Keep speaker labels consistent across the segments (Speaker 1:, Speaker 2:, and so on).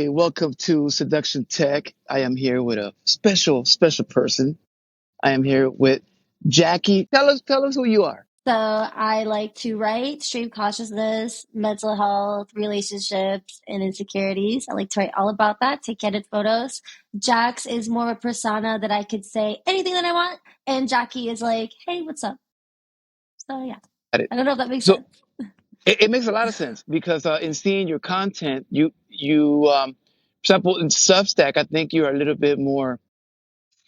Speaker 1: Hey, welcome to Seduction Tech. I am here with a special person. I am here with Jackie. Tell us who you are.
Speaker 2: So I like to write stream consciousness, mental health, relationships, and insecurities. I like to write all about that, take candid photos. Jax is more of a persona that I could say anything that I want, and Jackie is like, hey, what's up? So yeah,
Speaker 1: Got it.
Speaker 2: I don't know if that makes
Speaker 1: So
Speaker 2: sense.
Speaker 1: it makes a lot of sense because in seeing your content, you for example in Substack, I think you are a little bit more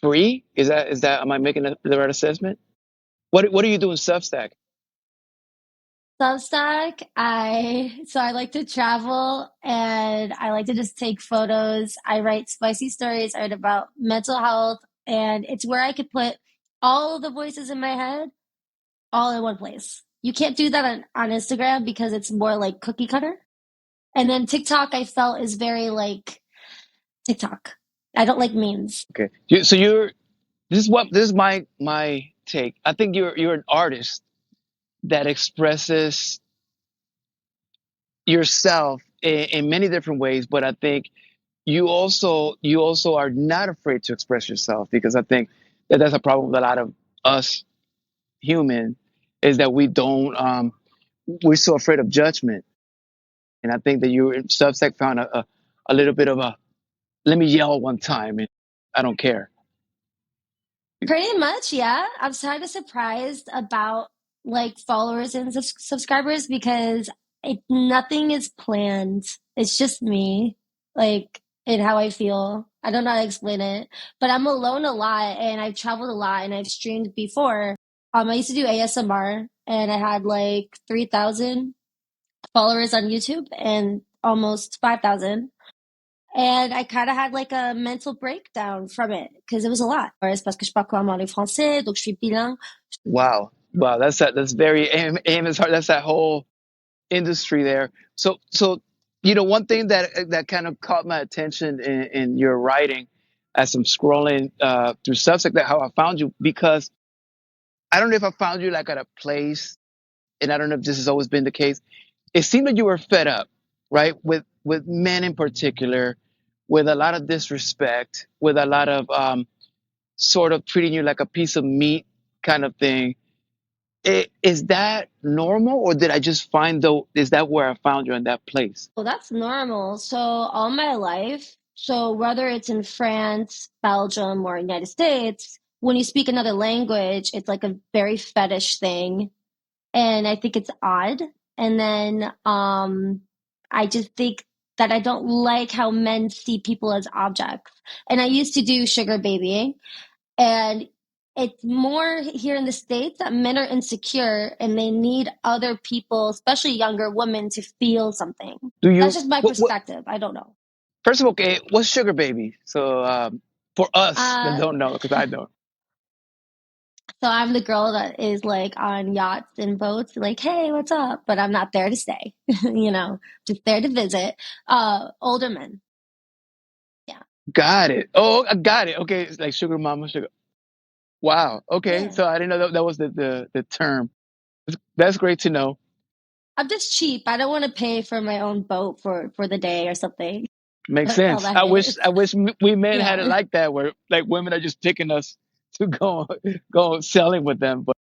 Speaker 1: free. Is that am I making the right assessment? What do you do in Substack?
Speaker 2: Substack, I like to travel and I like to just take photos. I write spicy stories. I write about mental health, and it's where I could put all of the voices in my head all in one place. You can't do that on Instagram because it's more like cookie cutter. And then TikTok, I felt is very like TikTok. I don't like memes.
Speaker 1: Okay, so you're this is my take. I think you're an artist that expresses yourself in many different ways, but I think you also are not afraid to express yourself because I think that that's a problem with a lot of us human is that we're so afraid of judgment, and I think that you in Substack found a little bit of a let me yell one time and I don't care.
Speaker 2: Pretty much, yeah. I'm kind of surprised about like followers and subscribers because nothing is planned. It's just me, like, and how I feel. I don't know how to explain it, but I'm alone a lot and I've traveled a lot and I've streamed before. I used to do ASMR and I had like 3,000 followers on YouTube and almost 5,000. And I kind of had like a mental breakdown from it because it was a lot. C'est parce que je parle couramment le français, donc je suis bilingue.
Speaker 1: Wow, that's very aim is hard. That's that whole industry there. So one thing that kind of caught my attention in your writing as I'm scrolling through Substack, that how I found you because I don't know if I found you like at a place, and I don't know if this has always been the case. It seemed like you were fed up, right, with men in particular, with a lot of disrespect, with a lot of sort of treating you like a piece of meat kind of thing. Is that normal, or did I just find though? Is that where I found you in that place?
Speaker 2: Well, that's normal. So all my life, so whether it's in France, Belgium, or United States, when you speak another language, it's like a very fetish thing. And I think it's odd. And then I just think that I don't like how men see people as objects. And I used to do sugar babying. And it's more here in the States that men are insecure and they need other people, especially younger women, to feel something.
Speaker 1: Do
Speaker 2: That's
Speaker 1: you
Speaker 2: just my
Speaker 1: what
Speaker 2: perspective. I don't know.
Speaker 1: First of all, okay, what's sugar baby? So for us that
Speaker 2: Uh,
Speaker 1: don't know, because I don't.
Speaker 2: so I'm the girl that is like on yachts and boats, like, hey, what's up? But I'm not there to stay, just there to visit. Older men. Yeah.
Speaker 1: Got it. Oh, I got it. Okay, it's like sugar mama, sugar. Wow. Okay,
Speaker 2: Yeah.
Speaker 1: so I didn't know that was the term. That's great to know.
Speaker 2: I'm just cheap. I don't want to pay for my own boat for the day or something.
Speaker 1: Makes
Speaker 2: That's all
Speaker 1: sense.
Speaker 2: that
Speaker 1: I wish we men had it
Speaker 2: yeah.
Speaker 1: like that, where like women are just picking us to go selling with them. But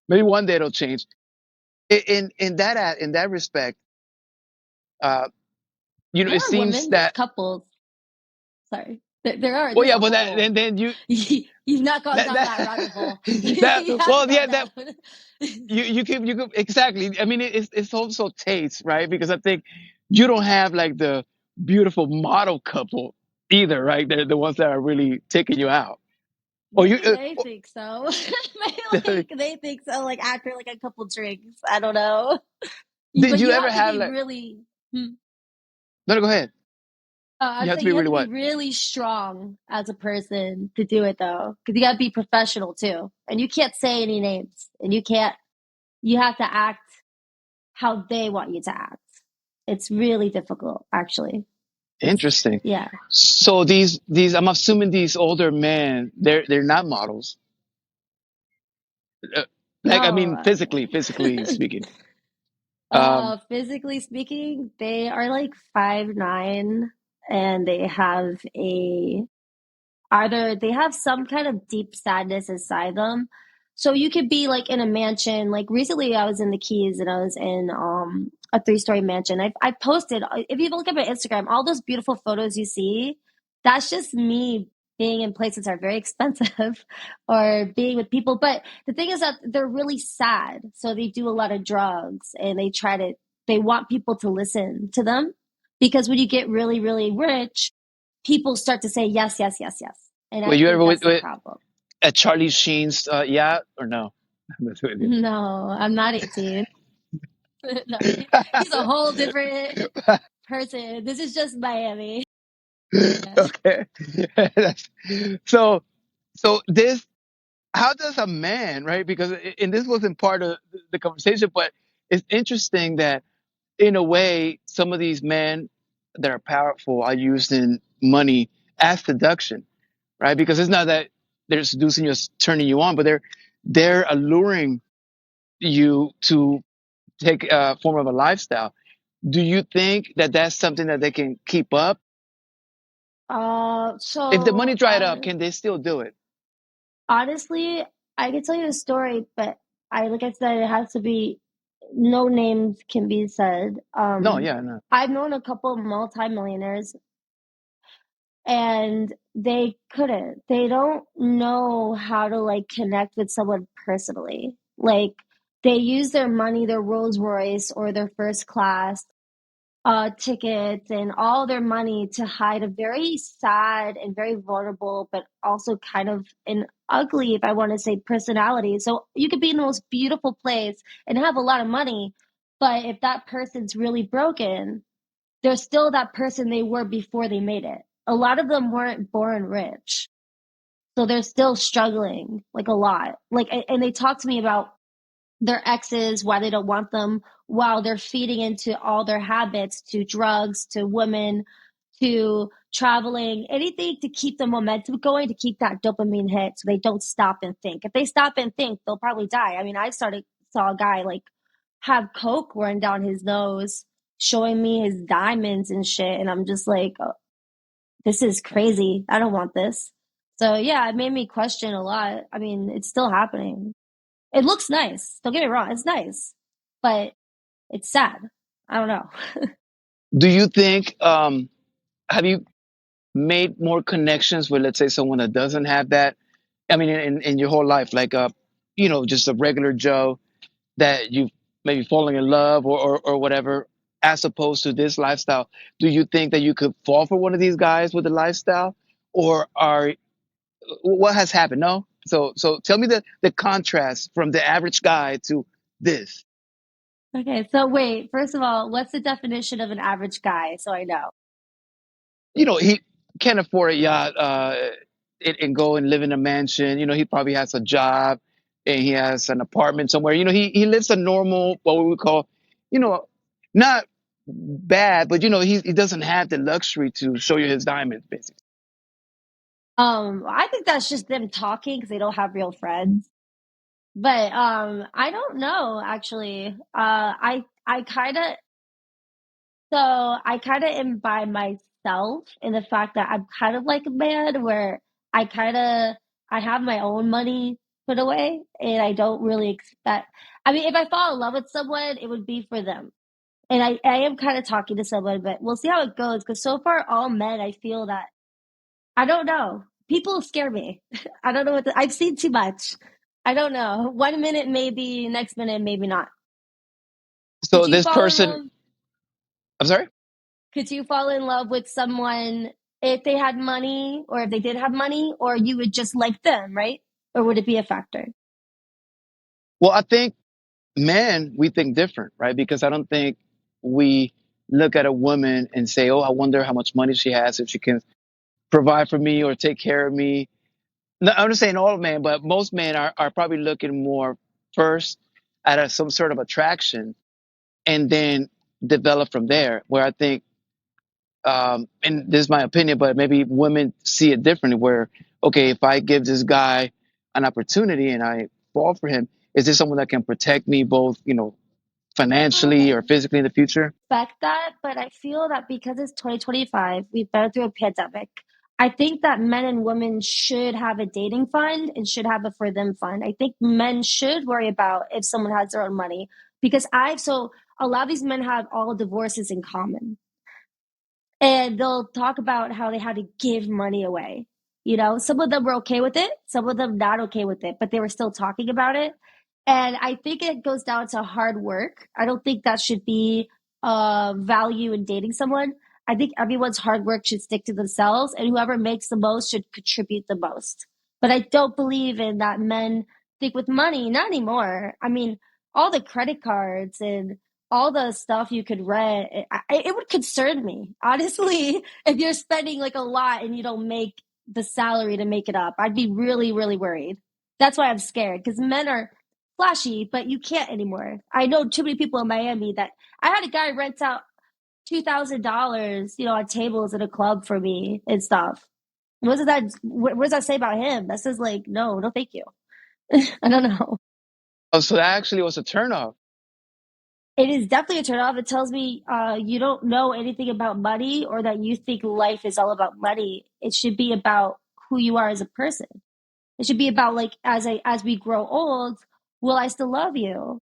Speaker 1: maybe one day it'll change. In that respect, uh,
Speaker 2: There
Speaker 1: it
Speaker 2: are
Speaker 1: seems
Speaker 2: women, there's
Speaker 1: that.
Speaker 2: couples. Sorry.
Speaker 1: Well,
Speaker 2: There's
Speaker 1: yeah,
Speaker 2: a
Speaker 1: but that
Speaker 2: whole.
Speaker 1: and then you
Speaker 2: You've not gone
Speaker 1: that
Speaker 2: down that rabbit
Speaker 1: that
Speaker 2: hole.
Speaker 1: that
Speaker 2: You haven't
Speaker 1: well,
Speaker 2: gone
Speaker 1: yeah,
Speaker 2: down.
Speaker 1: that you could exactly. I mean, it's also taste, right? Because I think you don't have like the beautiful model couple either, right? They're the ones that are really taking you out. Or you
Speaker 2: Maybe they think so. Maybe like they think so, like after like a couple drinks. I don't know.
Speaker 1: did
Speaker 2: But
Speaker 1: you
Speaker 2: you
Speaker 1: ever
Speaker 2: have to
Speaker 1: have
Speaker 2: be
Speaker 1: like?
Speaker 2: really.
Speaker 1: No, no, go ahead. You
Speaker 2: I'd
Speaker 1: have
Speaker 2: say
Speaker 1: to be
Speaker 2: you have
Speaker 1: really
Speaker 2: to be
Speaker 1: what?
Speaker 2: really strong as a person to do it though, because you got to be professional too, and you can't say any names, and you can't. You have to act how they want you to act. It's really difficult, actually. It's
Speaker 1: Interesting.
Speaker 2: yeah.
Speaker 1: So these I'm assuming these older men, they're not models. Uh, like I
Speaker 2: No,
Speaker 1: mean, physically speaking. Um,
Speaker 2: physically speaking, they are like 5'9", and they have a either they have some kind of deep sadness inside them. So you could be like in a mansion. Like recently, I was in the Keys and I was in a three-story mansion. I posted, if you look at my Instagram, all those beautiful photos you see, that's just me being in places that are very expensive or being with people. But the thing is that they're really sad, so they do a lot of drugs and they want people to listen to them because when you get really really rich, people start to say yes, yes, yes, yes. And
Speaker 1: Were
Speaker 2: I
Speaker 1: you
Speaker 2: think
Speaker 1: ever
Speaker 2: that's the
Speaker 1: with
Speaker 2: problem.
Speaker 1: at Charlie Sheen's yacht or no? I'm just with you.
Speaker 2: No, I'm not 18. No, he's a whole different person. This is just Miami. Yeah.
Speaker 1: Okay. That's- so so this how does a man, right? Because and this wasn't part of the conversation, but it's interesting that in a way some of these men that are powerful are using money as seduction, right? Because it's not that they're seducing you, turning you on, but they're alluring you to take a form of a lifestyle. Do you think that that's something that they can keep up? If the money dried up, can they still do it?
Speaker 2: honestly, I could tell you a story, but like I said, it has to be no names can be said.
Speaker 1: No, yeah, no.
Speaker 2: I've known a couple of multimillionaires and they couldn't. They don't know how to like connect with someone personally. Like they use their money, their Rolls Royce or their first class tickets and all their money to hide a very sad and very vulnerable, but also kind of an ugly, if I want to say, personality. So you could be in the most beautiful place and have a lot of money, but if that person's really broken, they're still that person they were before they made it. A lot of them weren't born rich. So they're still struggling like a lot. Like, and they talk to me about their exes, why they don't want them, while they're feeding into all their habits to drugs, to women, to traveling, anything to keep the momentum going, to keep that dopamine hit so they don't stop and think. If they stop and think, they'll probably die. I mean, saw a guy like have coke running down his nose, showing me his diamonds and shit. And I'm just like, oh, this is crazy. I don't want this. So yeah, it made me question a lot. I mean, it's still happening. It looks nice. Don't get me wrong, it's nice, but it's sad. I don't know.
Speaker 1: Do you think have you made more connections with, let's say, someone that doesn't have that? I mean, in your whole life, like just a regular Joe that you maybe falling in love or whatever, as opposed to this lifestyle. Do you think that you could fall for one of these guys with the lifestyle, or are what has happened? No. So tell me the contrast from the average guy to this.
Speaker 2: Okay, so wait, first of all, what's the definition of an average guy so I know?
Speaker 1: He can't afford a yacht and go and live in a mansion. He probably has a job and he has an apartment somewhere. He lives a normal, what we would call, you know, not bad, but he doesn't have the luxury to show you his diamonds, basically.
Speaker 2: I think that's just them talking because they don't have real friends. But I don't know actually. I kind of I kind of am by myself in the fact that I'm kind of like a man where I have my own money put away and I don't really expect. I mean, if I fall in love with someone, it would be for them. And I am kind of talking to someone, but we'll see how it goes. Because so far, all men, I feel that I don't know. People scare me. I don't know I've seen too much. I don't know. One minute maybe, next minute maybe not. Could
Speaker 1: So
Speaker 2: you
Speaker 1: this
Speaker 2: fall in
Speaker 1: person,
Speaker 2: love?
Speaker 1: I'm sorry.
Speaker 2: Could you fall in love with someone if they had money, or if they did have money, or you would just like them, right? Or would it be a factor?
Speaker 1: Well, I think men, we think different, right? Because I don't think we look at a woman and say, oh, I wonder how much money she has, if she can provide for me or take care of me. No, I'm not saying all men, but most men are probably looking more first at some sort of attraction and then develop from there. Where I think, and this is my opinion, but maybe women see it differently. Where, okay, if I give this guy an opportunity and I fall for him, is this someone that can protect me both, financially or physically in the future?
Speaker 2: Expect that, but I feel that because it's 2025, we've been through a pandemic. I think that men and women should have a dating fund and should have a for them fund. I think men should worry about if someone has their own money because so a lot of these men have all divorces in common and they'll talk about how they had to give money away. You know, some of them were okay with it, some of them not okay with it, but they were still talking about it. And I think it goes down to hard work. I don't think that should be a value in dating someone. I think everyone's hard work should stick to themselves, and whoever makes the most should contribute the most. But I don't believe in that men think with money, not anymore. I mean, all the credit cards and all the stuff you could rent, it would concern me. Honestly, if you're spending like a lot and you don't make the salary to make it up, I'd be really, really worried. That's why I'm scared because men are flashy, but you can't anymore. I know too many people in Miami that I had a guy rent out $2,000, on tables at a club for me and stuff. What does that say about him? That says like, no, no, thank you. I don't know.
Speaker 1: Oh, so that actually was a turnoff.
Speaker 2: It is definitely a turnoff. It tells me you don't know anything about money or that you think life is all about money. It should be about who you are as a person. It should be about like as we grow old, will I still love you?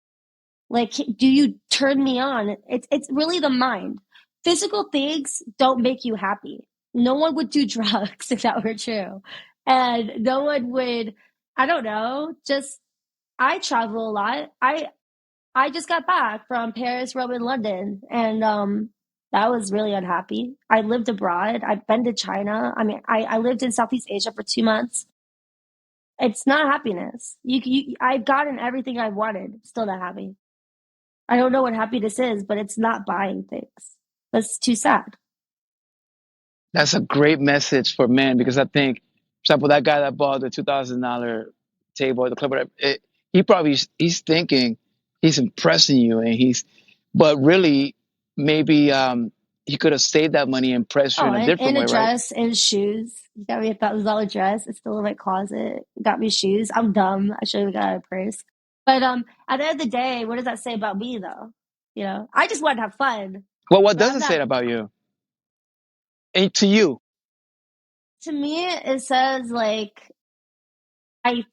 Speaker 2: Like, do you turn me on? It's really the mind. Physical things don't make you happy. No one would do drugs if that were true, and no one would. I don't know. Just I travel a lot. I just got back from Paris, Rome, and London, and that was really unhappy. I lived abroad. I've been to China. I mean, I lived in Southeast Asia for 2 months. It's not happiness. I've gotten everything I wanted. Still not happy. I don't know what happiness is, but it's not buying things. That's too sad.
Speaker 1: That's a great message for men because I think, for example, that guy that bought the $2,000 table at the club, he probably he's thinking he's impressing you, and but really maybe he could have saved that money and impressed you
Speaker 2: Oh,
Speaker 1: in a different
Speaker 2: and a
Speaker 1: way, right?
Speaker 2: dress and shoes. You got me $1,000 dress. It's still in my closet. Got me shoes. I'm dumb. I should have got a purse. But at the end of the day, what does that say about me though? I just want to have fun.
Speaker 1: Well, what
Speaker 2: But
Speaker 1: does
Speaker 2: I'm
Speaker 1: it say
Speaker 2: not.
Speaker 1: about you and to you?
Speaker 2: To me, it says like I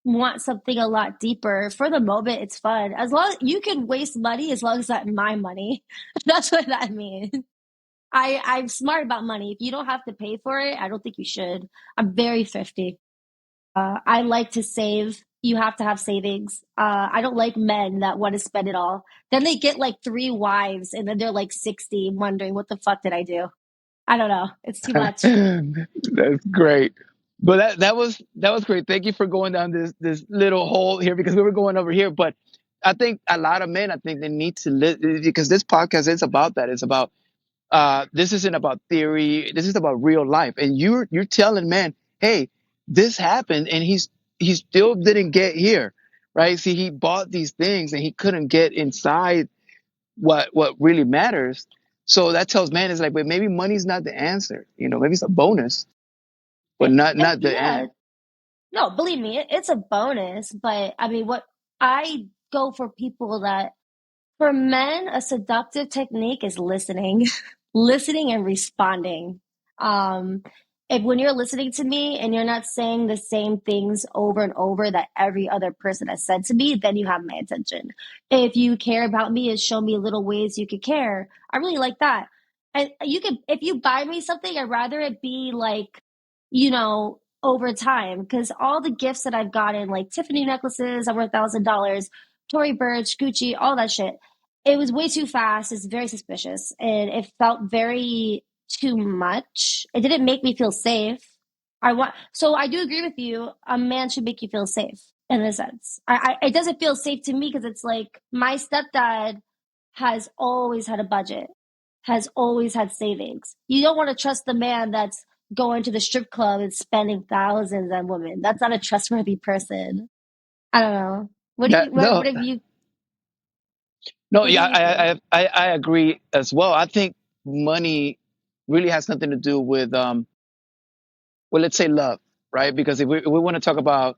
Speaker 2: want something a lot deeper. For the moment, it's fun. As long as you can waste money, as long as that's my money. That's what that means. I'm smart about money. If you don't have to pay for it, I don't think you should. I'm very thrifty. I like to save. You have to have savings. I don't like men that want to spend it all. Then they get like three wives and then they're like 60 wondering what the fuck did I do? I don't know. It's too much.
Speaker 1: That's great. But that was great. Thank you for going down this little hole here because we were going over here. But I think a lot of men, I think they need to because this podcast is about that. It's about this isn't about theory. This is about real life. And you're telling men, hey, this happened, and he still didn't get here, right? See, he bought these things and he couldn't get inside what really matters. So that tells man is like, wait, maybe money's not the answer. Maybe it's a bonus, but not the
Speaker 2: Yeah,
Speaker 1: end.
Speaker 2: no, believe me, it's a bonus. But I mean, what I go for people that for men, a seductive technique is listening, listening and responding. Um, if when you're listening to me and you're not saying the same things over and over that every other person has said to me, then you have my attention. If you care about me and show me little ways you could care, I really like that. And if you buy me something, I'd rather it be like, over time. Because all the gifts that I've gotten, like Tiffany necklaces, over $1,000, Tory Burch, Gucci, all that shit, it was way too fast. It's very suspicious. And it felt very too much. It didn't make me feel safe. So I do agree with you. A man should make you feel safe in a sense. It doesn't feel safe to me because it's like my stepdad has always had a budget, has always had savings. You don't want to trust the man that's going to the strip club and spending thousands on women. That's not a trustworthy person. I don't know.
Speaker 1: That
Speaker 2: What
Speaker 1: no,
Speaker 2: have you,
Speaker 1: no,
Speaker 2: what do
Speaker 1: yeah,
Speaker 2: you think?
Speaker 1: I agree as well. I think money really has nothing to do with well, let's say love, right? Because if we want to talk about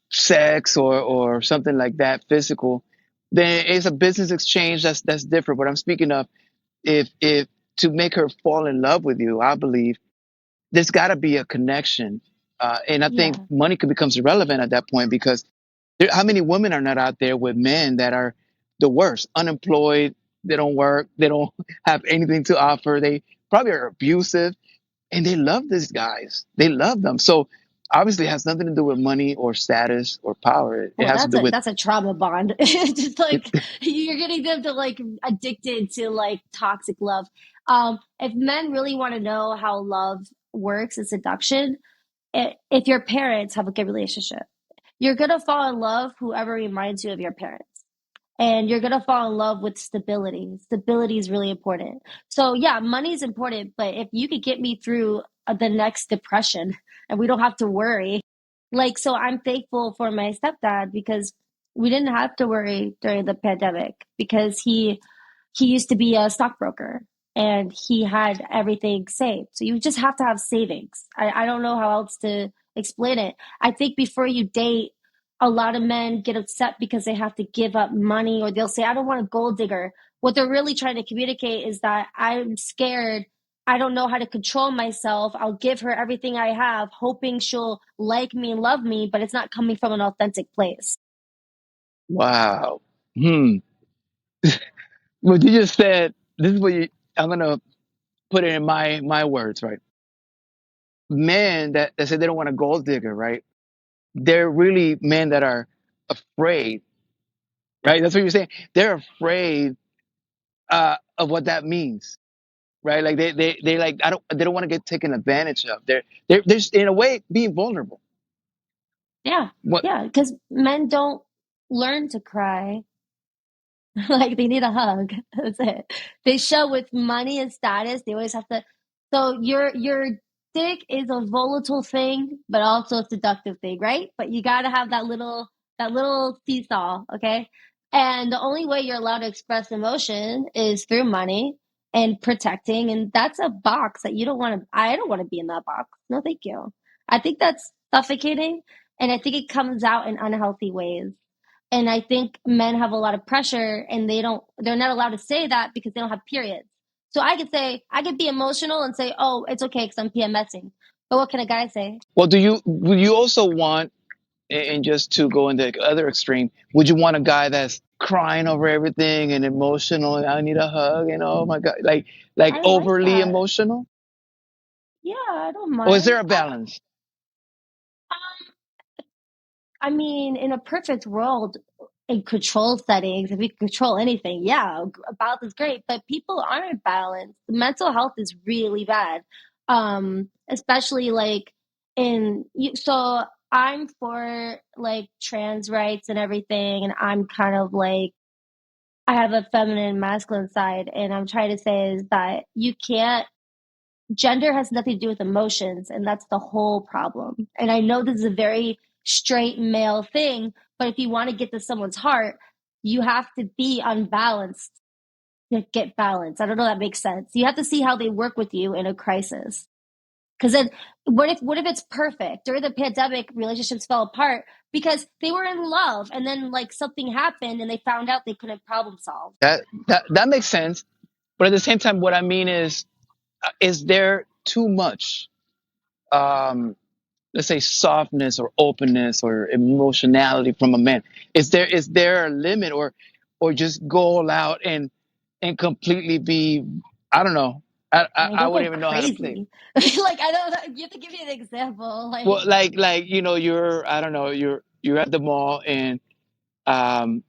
Speaker 1: sex or something like that, physical, then it's a business exchange. That's different. But I'm speaking of, if to make her fall in love with you, I believe there's got to be a connection. And I think
Speaker 2: Yeah.
Speaker 1: money could becomes irrelevant at that point because how many women are not out there with men that are the worst, unemployed, they don't work, they don't have anything to offer, they probably are abusive, and they love these guys. They love them. So obviously, it has nothing to do with money or status or power. It
Speaker 2: Well,
Speaker 1: has to do with
Speaker 2: that's a trauma bond. Just like you're getting them to like addicted to like toxic love. If men really want to know how love works in seduction, if your parents have a good relationship, you're gonna fall in love whoever reminds you of your parents. And you're gonna fall in love with stability. Stability is really important. So yeah, money is important, but if you could get me through the next depression and we don't have to worry, like, so I'm thankful for my stepdad because we didn't have to worry during the pandemic because he used to be a stockbroker and he had everything saved. So you just have to have savings. I don't know how else to explain it. I think before you date, a lot of men get upset because they have to give up money or they'll say, I don't want a gold digger. What they're really trying to communicate is that I'm scared. I don't know how to control myself. I'll give her everything I have, hoping she'll like me and love me, but it's not coming from an authentic place.
Speaker 1: wow. Hmm. What you just said. This is what you. I'm gonna put it in my words, right? Men that say they don't want a gold digger, right? They're really men that are afraid, right? That's what you're saying. They're afraid of what that means, right? Like they like I don't they don't want to get taken advantage of. They're just, in a way being vulnerable.
Speaker 2: Yeah.
Speaker 1: What?
Speaker 2: Yeah. Because men don't learn to cry. Like they need a hug. That's it. They show with money and status, they always have to. So your dick is a volatile thing, but also a seductive thing, right? But you gotta have that little seesaw, okay? And the only way you're allowed to express emotion is through money and protecting, and that's a box that you don't want to. I don't want to be in that box. No, thank you. I think that's suffocating, and I think it comes out in unhealthy ways. And I think men have a lot of pressure and they're not allowed to say that because they don't have periods. So I could be emotional and say, oh, it's okay because I'm PMSing. But what can a guy say?
Speaker 1: Well, would you also want, and just to go into the other extreme, would you want a guy that's crying over everything and emotional? And I need a hug, and oh my god, like
Speaker 2: I like
Speaker 1: overly
Speaker 2: that.
Speaker 1: emotional,
Speaker 2: Yeah, I don't
Speaker 1: or is
Speaker 2: mind.
Speaker 1: there a balance?
Speaker 2: I mean, in a perfect world, in control settings, if we could control anything, yeah, a balance is great. But people aren't balanced. Mental health is really bad, especially like so I'm for like trans rights and everything, and I'm kind of like I have a feminine and masculine side, and I'm trying to say is that you can't gender has nothing to do with emotions, and that's the whole problem. And I know this is a very straight male thing, but if you want to get to someone's heart, you have to be unbalanced to get balance. I don't know if that makes sense. You have to see how they work with you in a crisis. Because then, what if it's perfect? During the pandemic, relationships fell apart because they were in love, and then like something happened, and they found out they couldn't problem solve.
Speaker 1: That makes sense. But at the same time, what I mean is there too much, um, let's say, softness or openness or emotionality from a man? Is there a limit, or just go all out and completely be, I don't know.
Speaker 2: Well,
Speaker 1: I
Speaker 2: don't go
Speaker 1: wouldn't even know how to play.
Speaker 2: crazy. Like I don't. You have to give me an example.
Speaker 1: Well,
Speaker 2: Like
Speaker 1: like you're, I don't know, you're at the mall, and um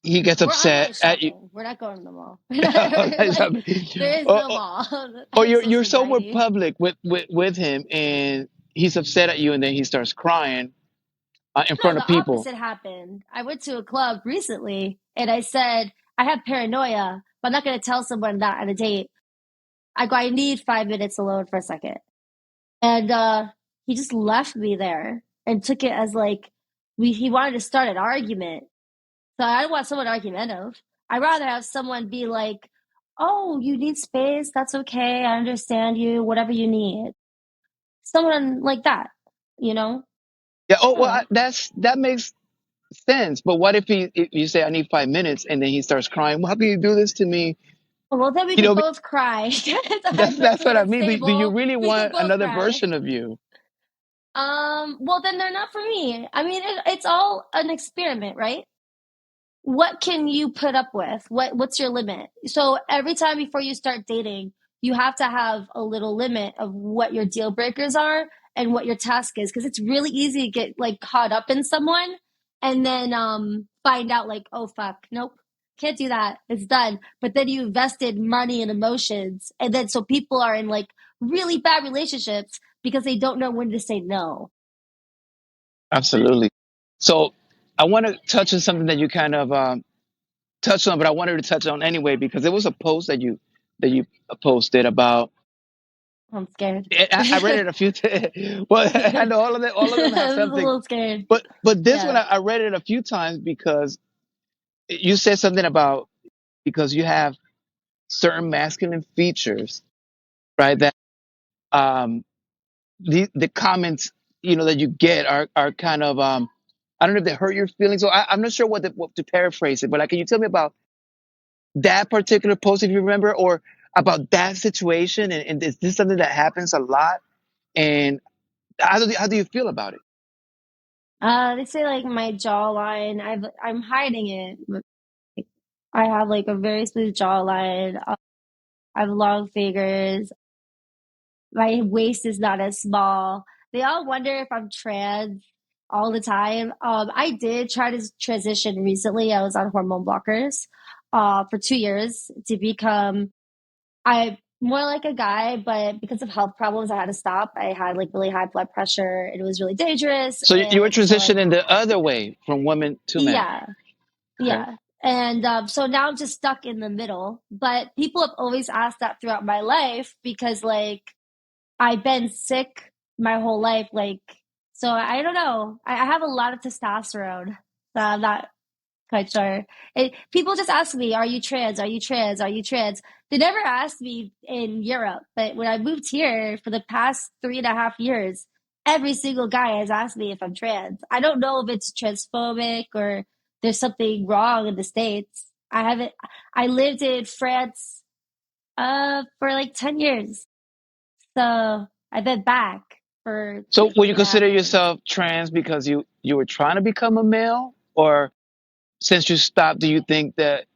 Speaker 1: he gets
Speaker 2: I'm
Speaker 1: upset
Speaker 2: going
Speaker 1: at you.
Speaker 2: shopping. We're not going to the mall. Like there is
Speaker 1: or,
Speaker 2: no
Speaker 1: or,
Speaker 2: mall. I
Speaker 1: or
Speaker 2: have
Speaker 1: you're
Speaker 2: social
Speaker 1: somewhere
Speaker 2: anxiety.
Speaker 1: public with him, and he's upset at you, and then he starts crying in
Speaker 2: No,
Speaker 1: front
Speaker 2: the
Speaker 1: of people.
Speaker 2: opposite happened. I went to a club recently and I said I have paranoia, but I'm not going to tell someone that on a date. I go, I need 5 minutes alone for a second, and he just left me there and took it as like he wanted to start an argument. So I don't want someone argumentative. I'd rather have someone be like, "Oh, you need space. That's okay. I understand you. Whatever you need." Someone like that, you know?
Speaker 1: Yeah. Oh
Speaker 2: I don't
Speaker 1: well,
Speaker 2: know.
Speaker 1: that makes sense. But what if you say I need 5 minutes and then he starts crying? Well, how can you do this to me?
Speaker 2: Well, then we
Speaker 1: You
Speaker 2: could
Speaker 1: know,
Speaker 2: both cry. If I'm
Speaker 1: that's what
Speaker 2: mentally
Speaker 1: I mean. Do you
Speaker 2: unstable,
Speaker 1: really
Speaker 2: we could
Speaker 1: want
Speaker 2: both
Speaker 1: another
Speaker 2: cry.
Speaker 1: version of you?
Speaker 2: Well, then they're not for me. I mean, it's all an experiment, right? What can you put up with? What's your limit? So every time before you start dating, you have to have a little limit of what your deal breakers are and what your task is, because it's really easy to get like caught up in someone and then find out like, oh fuck, nope, can't do that. It's done. But then you invested money and emotions, and then so people are in like really bad relationships because they don't know when to say no.
Speaker 1: Absolutely. So I want to touch on something that you kind of touched on, but I wanted to touch on anyway because it was a post that you posted about.
Speaker 2: I'm scared.
Speaker 1: I read it a few times. Well, I know all of them have
Speaker 2: I'm a
Speaker 1: something,
Speaker 2: little scared.
Speaker 1: but this one
Speaker 2: Yeah.
Speaker 1: I read it a few times because you said something about because you have certain masculine features, right? That um the comments that you get are kind of I don't know if they hurt your feelings. So I'm not sure what to paraphrase it, but like, can you tell me about that particular post if you remember, or about that situation? And is this something that happens a lot? And how do you feel about it?
Speaker 2: They say like my jawline. I'm hiding it. But I have like a very smooth jawline. I have long fingers. My waist is not as small. They all wonder if I'm trans all the time. I did try to transition recently. I was on hormone blockers, for 2 years to become I more like a guy, but because of health problems, I had to stop. I had like really high blood pressure, and it was really dangerous.
Speaker 1: So you were
Speaker 2: And so I,
Speaker 1: transitioning the other way from women to men.
Speaker 2: yeah,
Speaker 1: Okay.
Speaker 2: yeah. And so now I'm just stuck in the middle. But people have always asked that throughout my life because, like, I've been sick my whole life. Like, so I don't know. I have a lot of testosterone. So I'm not quite sure. People just ask me, "Are you trans? Are you trans? Are you trans?" They never asked me in Europe, but when I moved here for the past 3.5 years, every single guy has asked me if I'm trans. I don't know if it's transphobic or there's something wrong in the States. I haven't. I lived in France for like 10 years, so I've been back for
Speaker 1: So
Speaker 2: like
Speaker 1: would you
Speaker 2: three and a half
Speaker 1: consider
Speaker 2: years.
Speaker 1: yourself trans because you were trying to become a male, or since you stopped, do you think that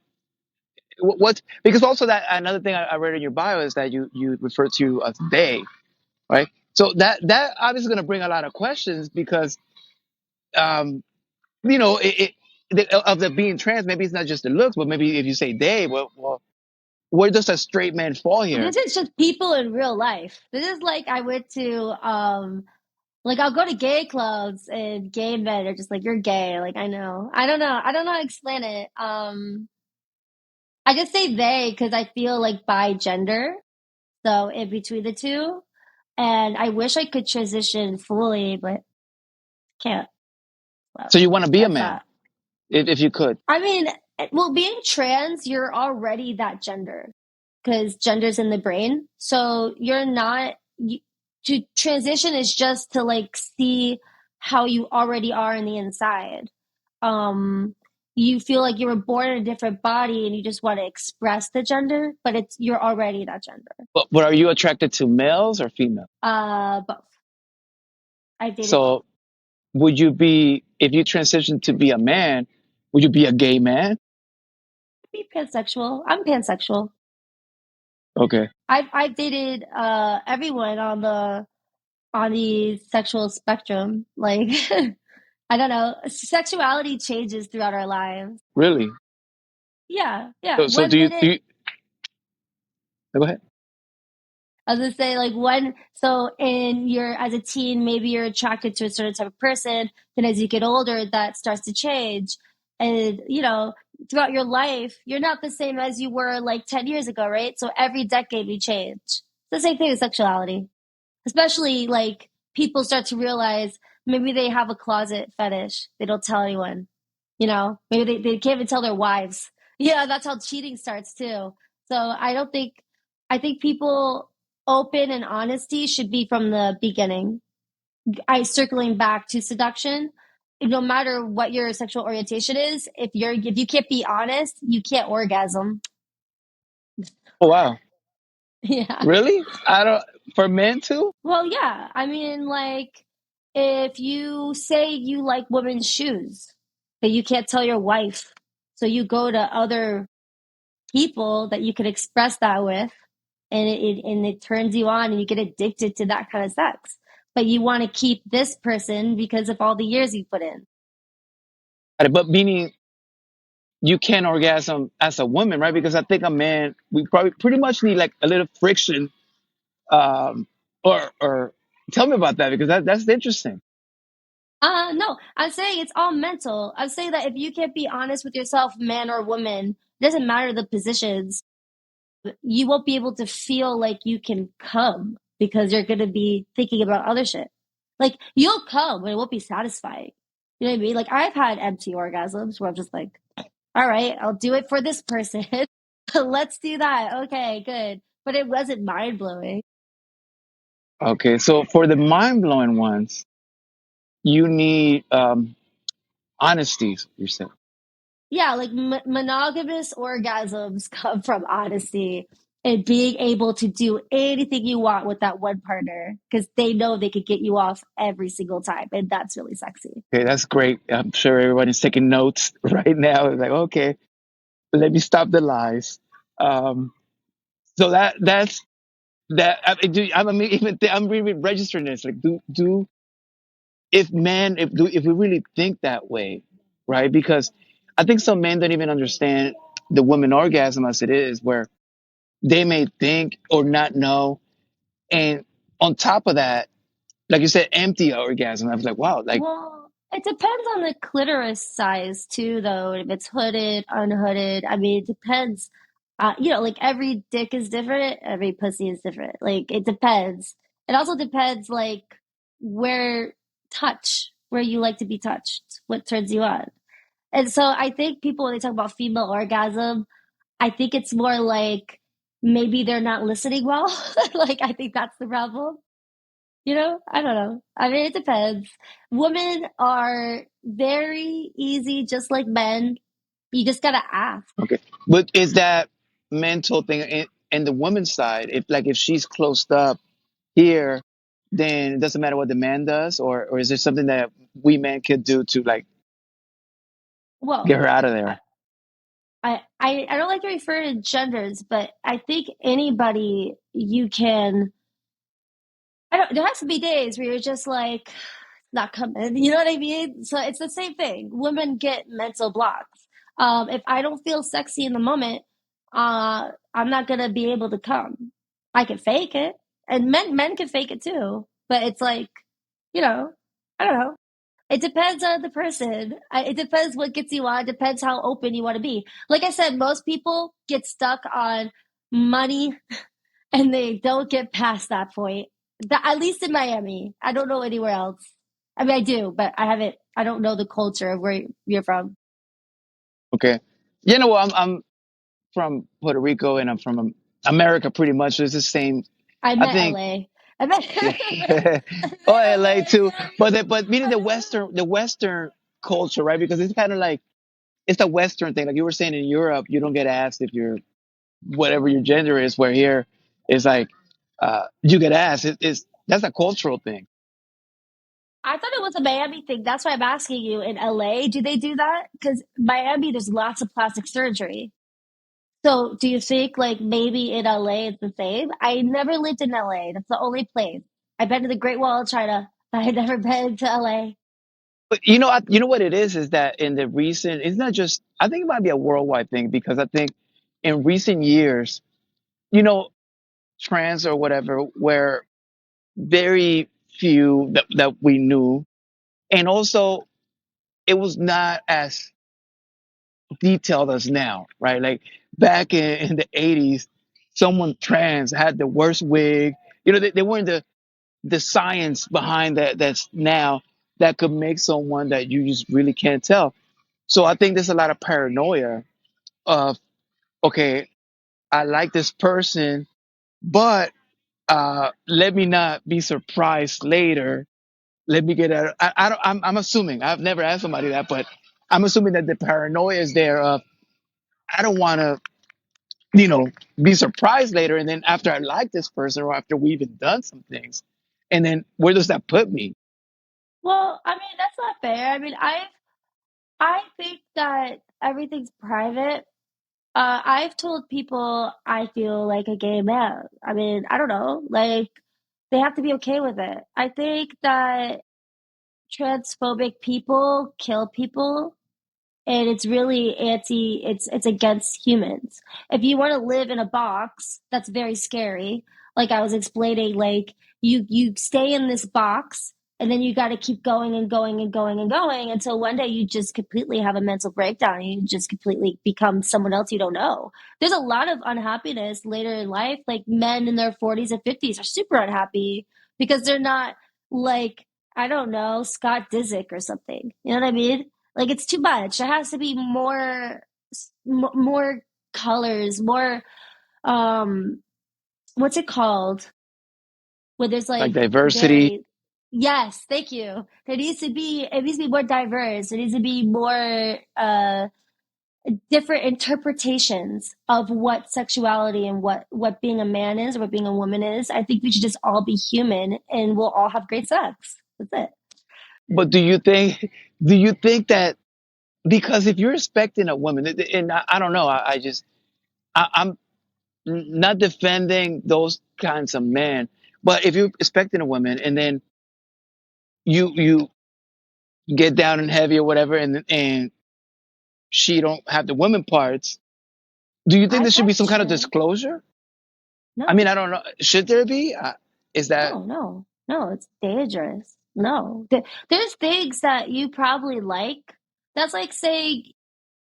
Speaker 1: what? Because also that another thing I read in your bio is that you refer to as they, right? So that obviously going to bring a lot of questions because um of the being trans, maybe it's not just the looks, but maybe if you say they, well, where does a straight man fall here?
Speaker 2: This is just people in real life. This is like I went to like I'll go to gay clubs and gay men are just like, you're gay. Like I know. I don't know. I don't know how to explain it. I just say they because I feel like bi gender. So in between the two. And I wish I could transition fully, but can't. So
Speaker 1: So you want to be a
Speaker 2: that's
Speaker 1: man
Speaker 2: that.
Speaker 1: if you could.
Speaker 2: I mean, well, being trans, you're already that gender because gender's in the brain. So you're not, to transition is just to like see how you already are in the inside. Um, you feel like you were born in a different body and you just want to express the gender, but you're already that gender.
Speaker 1: But are you attracted to males or females?
Speaker 2: Both. I've dated both.
Speaker 1: So would you be if you transition to be a man? Would you be a gay man?
Speaker 2: Be pansexual. I'm pansexual.
Speaker 1: Okay.
Speaker 2: I've dated everyone on the sexual spectrum. Like I don't know, sexuality changes throughout our lives.
Speaker 1: Really?
Speaker 2: Yeah, yeah.
Speaker 1: So
Speaker 2: One
Speaker 1: do
Speaker 2: minute
Speaker 1: you go ahead.
Speaker 2: I was gonna say like one so in your as a teen, maybe you're attracted to a certain type of person, then as you get older that starts to change. And throughout your life, you're not the same as you were like 10 years ago, right? So every decade we change. It's the same thing with sexuality. Especially like people start to realize maybe they have a closet fetish. They don't tell anyone. Maybe they can't even tell their wives. Yeah, that's how cheating starts too. So I think people open and honesty should be from the beginning. I circling back to seduction. no matter what your sexual orientation is, if you can't be honest, you can't orgasm.
Speaker 1: Oh wow,
Speaker 2: Yeah.
Speaker 1: really? I don't. For men too?
Speaker 2: Well, yeah. I mean, like, if you say you like women's shoes, but you can't tell your wife, so you go to other people that you could express that with, and it turns you on, and you get addicted to that kind of sex. But you want to keep this person because of all the years you put in.
Speaker 1: But meaning you can orgasm as a woman, right? Because I think a man, we probably pretty much need like a little friction. Or tell me about that because that's interesting.
Speaker 2: No, I'm saying it's all mental. I'm saying that if you can't be honest with yourself, man or woman, it doesn't matter the positions, you won't be able to feel like you can come because you're going to be thinking about other shit. Like, you'll come, but it won't be satisfying. You know what I mean? Like, I've had empty orgasms where I'm just like, all right, I'll do it for this person. Let's do that. Okay, good. But it wasn't mind blowing.
Speaker 1: Okay, so for the mind blowing ones, you need honesty. You said.
Speaker 2: Yeah, like monogamous orgasms come from honesty and being able to do anything you want with that one partner because they know they could get you off every single time. And that's really sexy.
Speaker 1: Okay, that's great. I'm sure everybody's taking notes right now. It's like, okay, let me stop the lies. Um, so that's that. I mean, even I'm really registering this. Like, do if men if we really think that way, right? Because I think some men don't even understand the women orgasm as it is, where they may think or not know, and on top of that, like you said, empty orgasm. I was like, wow, like
Speaker 2: Well, it depends on the clitoris size too, though. If it's hooded, unhooded. I mean, it depends. Like every dick is different, every pussy is different. Like it depends. It also depends, like where where you like to be touched, what turns you on. And so I think people, when they talk about female orgasm, I think it's more like maybe they're not listening well. Like I think that's the problem. I don't know. I mean, it depends. Women are very easy, just like men. You just gotta ask.
Speaker 1: okay, but is that mental thing in the woman's side? If she's closed up here, then it doesn't matter what the man does, or is there something that we men could do to like get
Speaker 2: Well,
Speaker 1: her out of
Speaker 2: I,
Speaker 1: there?
Speaker 2: I don't like to refer to genders, but I think anybody you can. I don't. There has to be days where you're just like not coming. You know what I mean? So it's the same thing. Women get mental blocks. If I don't feel sexy in the moment, I'm not gonna be able to come. I can fake it, and men can fake it too. But it's like, you know, I don't know. It depends on the person. It depends what gets you on. It depends how open you want to be. Like I said, most people get stuck on money and they don't get past that point. At least in Miami. I don't know anywhere else. I mean, I do, but I don't know the culture of where you're from.
Speaker 1: Okay, well, I'm from Puerto Rico and I'm from America pretty much. So it's the same.
Speaker 2: I
Speaker 1: I
Speaker 2: met
Speaker 1: think,
Speaker 2: LA. I met,
Speaker 1: yeah.
Speaker 2: I
Speaker 1: Oh,
Speaker 2: met
Speaker 1: LA
Speaker 2: LA.
Speaker 1: too.
Speaker 2: Yeah.
Speaker 1: But meaning the Western culture, right? Because it's kind of like it's the Western thing. Like you were saying in Europe, you don't get asked if you're whatever your gender is. Where here is like you get asked. It's that's a cultural thing.
Speaker 2: I thought it was a Miami thing. That's why I'm asking you. In LA, do they do that? Because Miami, there's lots of plastic surgery. So do you think like maybe in LA it's the same? I never lived in LA. That's the only place. I've been to the Great Wall of China, but I've never been to LA.
Speaker 1: But you know what it is that in the recent, it's not just. I think it might be a worldwide thing because I think in recent years, you know, trans or whatever, where very few that we knew. And also, it was not as detailed as now, right? Like back in the 80s, someone trans had the worst wig. They weren't the science behind that's now that could make someone that you just really can't tell. So I think there's a lot of paranoia of, okay, I like this person, but let me not be surprised later let me get out. I don't. I'm assuming. I've never asked somebody that, but I'm assuming that the paranoia is there. Of I don't want to, you know, be surprised later, and then after I like this person, or after we even done some things, and then where does that put me?
Speaker 2: Well, I mean, that's not fair. I mean, I think that everything's private. I've told people I feel like a gay man. I mean, I don't know, like they have to be okay with it. I think that transphobic people kill people, and it's really it's against humans. If you want to live in a box, that's very scary. Like I was explaining, like you stay in this box, and then you got to keep going and going and going and going until one day you just completely have a mental breakdown and you just completely become someone else you don't know. There's a lot of unhappiness later in life. Like men in their 40s and 50s are super unhappy because they're not, like, I don't know, Scott Disick or something. You know what I mean? Like it's too much. There has to be more colors, more um what's it called? Where there's
Speaker 1: Like
Speaker 2: like
Speaker 1: diversity.
Speaker 2: very, yes, thank you. It needs to be more diverse. It needs to be more different interpretations of what sexuality and what being a man is or what being a woman is. I think we should just all be human and we'll all have great sex. That's it.
Speaker 1: But do you think that because if you're expecting a woman, and I don't know, I just I'm not defending those kinds of men, but if you're expecting a woman and then you get down and heavy or whatever, and she don't have the women parts, do you think
Speaker 2: I
Speaker 1: there should be some
Speaker 2: bet
Speaker 1: kind of
Speaker 2: you.
Speaker 1: disclosure? I mean,
Speaker 2: No.
Speaker 1: I don't know. Should there be? Is that
Speaker 2: No, no, no, it's dangerous. No. There's things that you probably like. That's like saying,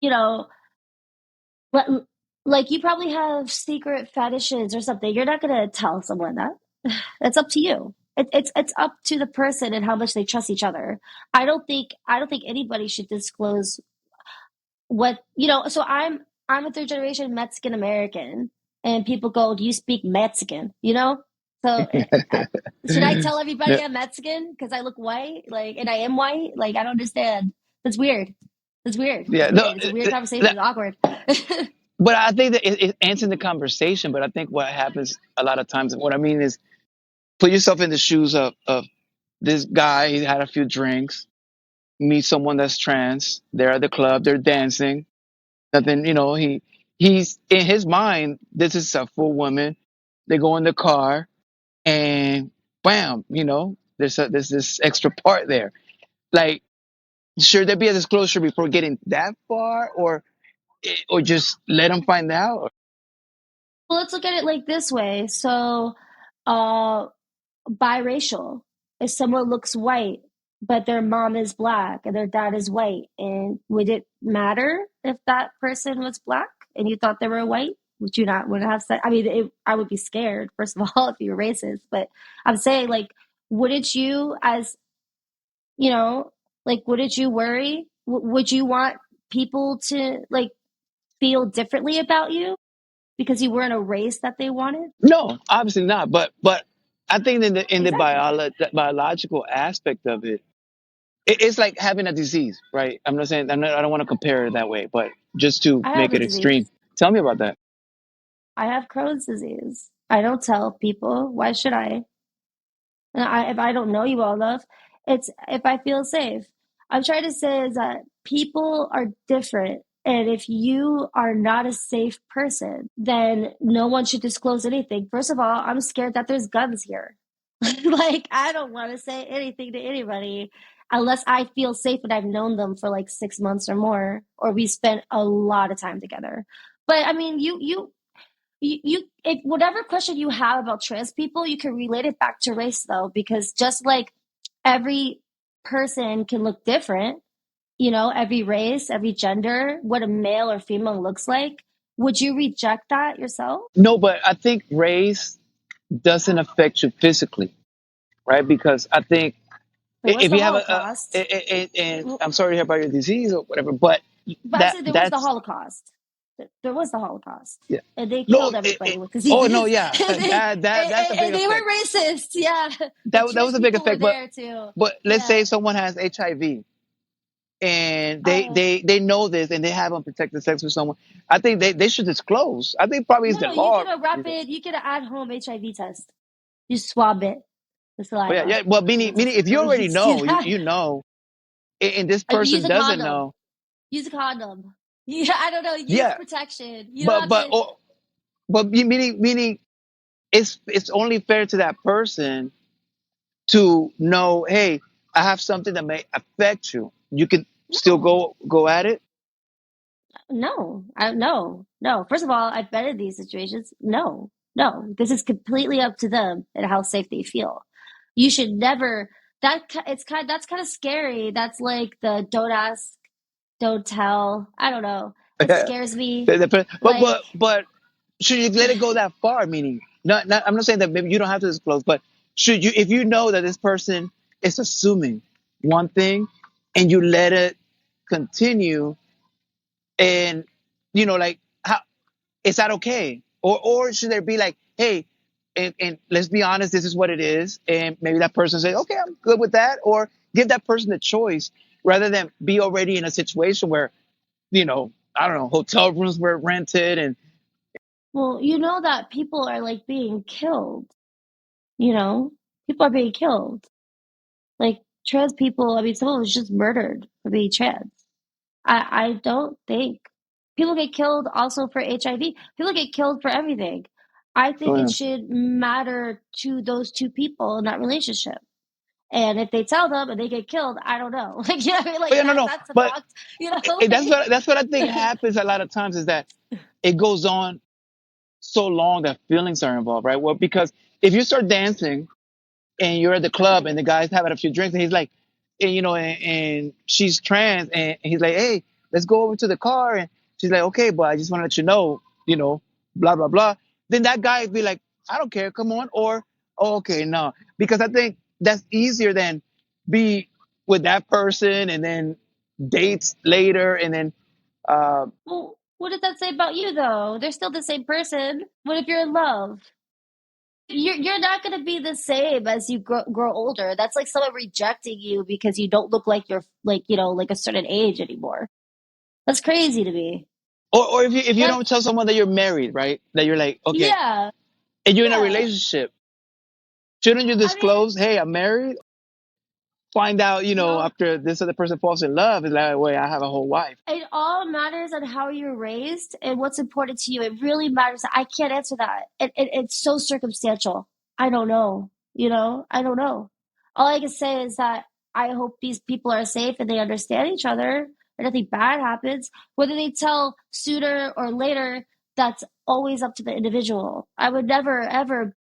Speaker 2: you know, but like you probably have secret fetishes or something. You're not gonna tell someone that. It's up to you. It's up to the person and how much they trust each other. I don't think anybody should disclose what, so I'm a third generation Mexican American, and people go, "Do you speak Mexican?" So should I tell everybody
Speaker 1: no,
Speaker 2: I'm Mexican because I look white, like, and I am white? Like, I don't understand. That's weird. That's weird. It's
Speaker 1: yeah, no,
Speaker 2: weird. It's a weird conversation. It's awkward.
Speaker 1: but I think that it answers the conversation. But I think what happens a lot of times, what I mean is, put yourself in the shoes of this guy. He had a few drinks, meet someone that's trans. They're at the club. They're dancing. Nothing, he's in his mind. This is a full woman. They go in the car, and bam, there's this extra part there. Like, should there be a disclosure before getting that far, or just let them find out?
Speaker 2: Well, let's look at it like this way. So, uh, biracial. If someone looks white, but their mom is black and their dad is white, and would it matter if that person was black and you thought they were white? Would you not would have said? I mean, I would be scared first of all if you were racist. But I'm saying, like, wouldn't you, as you know, like, wouldn't you worry? Would you want people to like feel differently about you because you weren't a race that they wanted?
Speaker 1: No, obviously not. But I think in the
Speaker 2: Exactly.
Speaker 1: biological aspect of it, it's like having a disease, right? I'm not saying I don't want to compare it that way, but just to
Speaker 2: I have
Speaker 1: make
Speaker 2: a
Speaker 1: it extreme.
Speaker 2: disease.
Speaker 1: Tell me about that.
Speaker 2: I have Crohn's disease. I don't tell people. Why should I? If I don't know you well enough, it's if I feel safe. I'm trying to say is that people are different. And if you are not a safe person, then no one should disclose anything. First of all, I'm scared that there's guns here. Like, I don't want to say anything to anybody unless I feel safe and I've known them for like 6 months or more, or we spent a lot of time together. But I mean, if whatever question you have about trans people, you can relate it back to race though, because just like every person can look different, every race, every gender, what a male or female looks like, would you reject that yourself?
Speaker 1: No, but I think race doesn't affect you physically, right? Because I think
Speaker 2: There was
Speaker 1: if
Speaker 2: the
Speaker 1: you have
Speaker 2: Holocaust.
Speaker 1: and I'm sorry to hear about your disease or whatever, but
Speaker 2: But I
Speaker 1: that
Speaker 2: said there was the
Speaker 1: that's
Speaker 2: Holocaust. There was the Holocaust,
Speaker 1: Yeah.
Speaker 2: and they killed
Speaker 1: No.
Speaker 2: everybody with
Speaker 1: Oh no.
Speaker 2: diseases,
Speaker 1: Yeah. That's a big
Speaker 2: and they were
Speaker 1: effect.
Speaker 2: racist. Yeah, but
Speaker 1: That
Speaker 2: trans
Speaker 1: was a big
Speaker 2: people were
Speaker 1: effect. But
Speaker 2: there too.
Speaker 1: let's say
Speaker 2: Yeah.
Speaker 1: someone has HIV and
Speaker 2: Uh,
Speaker 1: they know this and they have unprotected sex with someone. I think they should disclose. I think probably is the
Speaker 2: no, you
Speaker 1: law.
Speaker 2: get a rapid, you get an at-home HIV test. You swab it, the
Speaker 1: But yeah,
Speaker 2: saliva,
Speaker 1: yeah. Well,
Speaker 2: and
Speaker 1: meaning
Speaker 2: then just
Speaker 1: if you already
Speaker 2: release.
Speaker 1: know,
Speaker 2: Yeah,
Speaker 1: you know, and this
Speaker 2: use
Speaker 1: person
Speaker 2: a
Speaker 1: doesn't
Speaker 2: condom.
Speaker 1: know.
Speaker 2: Use a condom. Yeah, I don't know. Use
Speaker 1: Yeah.
Speaker 2: protection. You don't
Speaker 1: But
Speaker 2: have to.
Speaker 1: meaning it's only fair to that person to know, hey, I have something that may affect you. You can still
Speaker 2: No,
Speaker 1: go at it.
Speaker 2: no. First of all, I've been in these situations. No, no. This is completely up to them and how safe they feel. You should never. It's kind. That's kind of scary. That's like the don't ask, don't tell. I don't know. It scares me. Like,
Speaker 1: But should you let it go that far? Meaning, not I'm not saying that maybe you don't have to disclose, but should you, if you know that this person is assuming one thing and you let it continue, and like, how is that okay? Or should there be like, hey, and let's be honest, this is what it is, and maybe that person say, okay, I'm good with that, or give that person the choice rather than be already in a situation where I don't know, hotel rooms were rented and
Speaker 2: well, you know that people are like being killed. You know, people are being killed. Like trans people. I mean, someone was just murdered for being trans. I don't think people get killed also for HIV. People get killed for everything. I think it
Speaker 1: uh,
Speaker 2: should matter to those two people in that relationship. And if they tell them and they get killed, I don't know. Like, you know what I mean?
Speaker 1: oh
Speaker 2: Like
Speaker 1: yeah, no, no,
Speaker 2: that's a
Speaker 1: but
Speaker 2: fact. You know,
Speaker 1: that's what I think happens a lot of times is that it goes on so long that feelings are involved, right? Well, because if you start dancing and you're at the club and
Speaker 2: right.
Speaker 1: the guy's having a few drinks and he's like, and she's trans and he's like, hey, let's go over to the car, and she's like, okay, but I just want to let you know, blah blah blah. Then that guy would be like, I don't care, come on, or oh, okay, no, because I think that's easier than be with that person and then dates later and then uh,
Speaker 2: Well, what did that say about you though? They're still the same person. What if you're in love? You're not going to be the same as you grow older. That's like someone rejecting you because you don't look like you're like, like a certain age anymore. That's crazy to me.
Speaker 1: or if you
Speaker 2: Like,
Speaker 1: don't tell someone that you're married, right? That you're like, okay,
Speaker 2: yeah,
Speaker 1: and you're in a
Speaker 2: yeah.
Speaker 1: relationship, shouldn't you
Speaker 2: I mean,
Speaker 1: disclose, hey, I'm married? Find out,
Speaker 2: no,
Speaker 1: after this other person falls in love, is like, wait, I have a whole wife.
Speaker 2: it all matters on how you're raised and what's important to you. It really matters. I can't answer that. It's so circumstantial. I don't know. I don't know. All I can say is that I hope these people are safe and they understand each other and nothing bad happens. Whether they tell sooner or later, that's always up to the individual. I would never, ever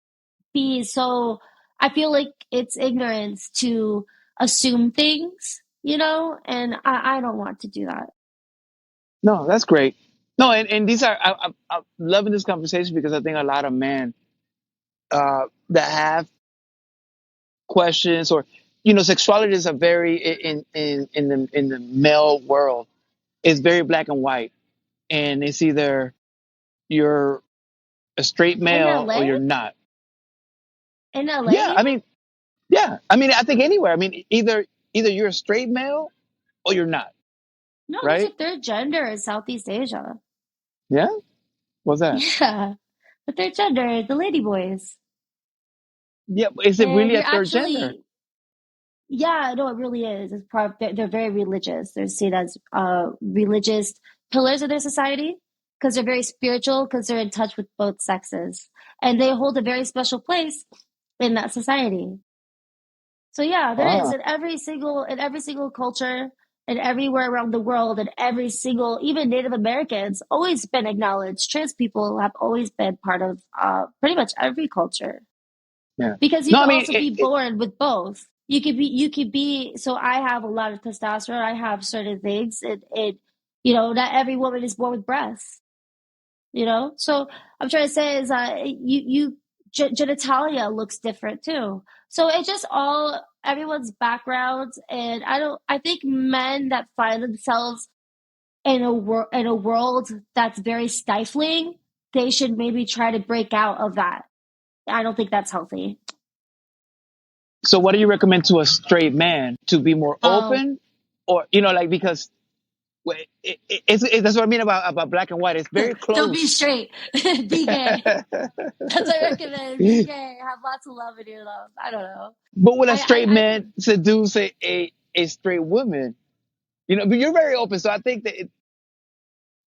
Speaker 2: be so. I feel like it's ignorance to assume things, and I don't want to do that.
Speaker 1: No, that's great. No, and these are, I'm loving this conversation because I think a lot of men that have questions, or sexuality is a very, in the male world, is very black and white, and it's either you're a straight
Speaker 2: In
Speaker 1: male or
Speaker 2: LA?
Speaker 1: you're not.
Speaker 2: In LA,
Speaker 1: Yeah,
Speaker 2: you
Speaker 1: I
Speaker 2: mean?
Speaker 1: mean, yeah, I mean, I think anywhere. I mean, either you're a straight male or you're not,
Speaker 2: No, there's a
Speaker 1: right?
Speaker 2: third gender in Southeast Asia.
Speaker 1: Yeah, what's that?
Speaker 2: Yeah. The third gender is the lady boys.
Speaker 1: Yeah, but is it
Speaker 2: And
Speaker 1: really a
Speaker 2: you're
Speaker 1: third gender?
Speaker 2: actually, yeah, no, it really is. It's part of, they're very religious. They're seen as religious pillars of their society because they're very spiritual, because they're in touch with both sexes. And they hold a very special place in that society. So yeah, there is
Speaker 1: Ah,
Speaker 2: in every single culture and everywhere around the world, and every single, even Native Americans always been acknowledged. Trans people have always been part of pretty much every culture,
Speaker 1: yeah.
Speaker 2: because you
Speaker 1: No,
Speaker 2: can
Speaker 1: I mean,
Speaker 2: also be born with both. You could be so I have a lot of testosterone, I have certain things, not every woman is born with breasts. So I'm trying to say is genitalia looks different too. So it just all everyone's backgrounds, and I think men that find themselves in a world that's very stifling, they should maybe try to break out of that. I don't think that's healthy.
Speaker 1: So what do you recommend to a straight man to be more
Speaker 2: Oh,
Speaker 1: open, or like because that's what I mean about black and white. It's very
Speaker 2: don't be
Speaker 1: close.
Speaker 2: straight. Be gay. That's what I recommend. Be gay. Have lots of love in your love. I don't know.
Speaker 1: But will a straight
Speaker 2: I
Speaker 1: man seduce a straight woman? But you're very open, so I think that